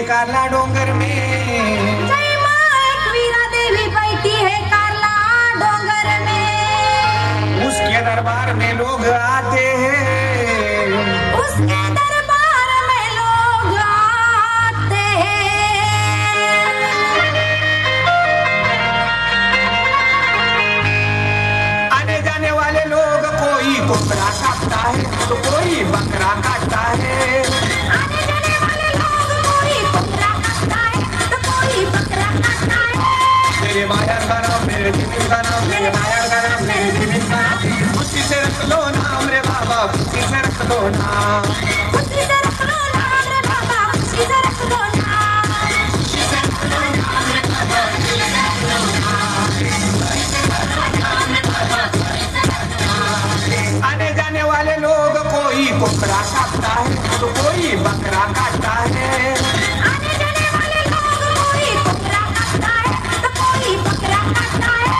है कारला डोंगर में जय माँ एकवीरा देवी बैठी है कारला डोंगर में। उसके दरबार में लोग आते हैं उसके दरबार में लोग आते हैं। आने जाने वाले लोग कोई कोबरा काटता है तो कोई बकरा काटता है आने जाने वाले लोग कोई बकरा काटता है तो कोई बकरा काटता है। मेरे माया का नाम मेरे जीवन का नाम मेरे माया का नाम मेरे जीवन का नाम खुशी से रख लो नाम रे बाबा खुशी से रख लो नाम खुशी से रख लो नाम रे बाबा खुशी से रख लो नाम। आने जाने वाले लोग कोई कोबरा काटता है तो कोई बकरा काटता है आने जाने वाले लोग कोई बकरा काटता है तो कोई बकरा काटता है।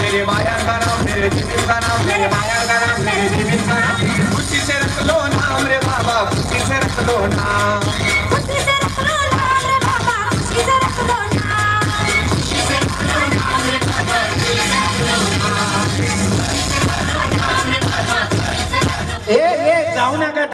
मेरे माया का नाम मेरे जीवन का नाम मेरे माया का नाम मेरे जीवन का नाम खुशी से रख लो नाम रे बाबा खुशी से रख लो नाम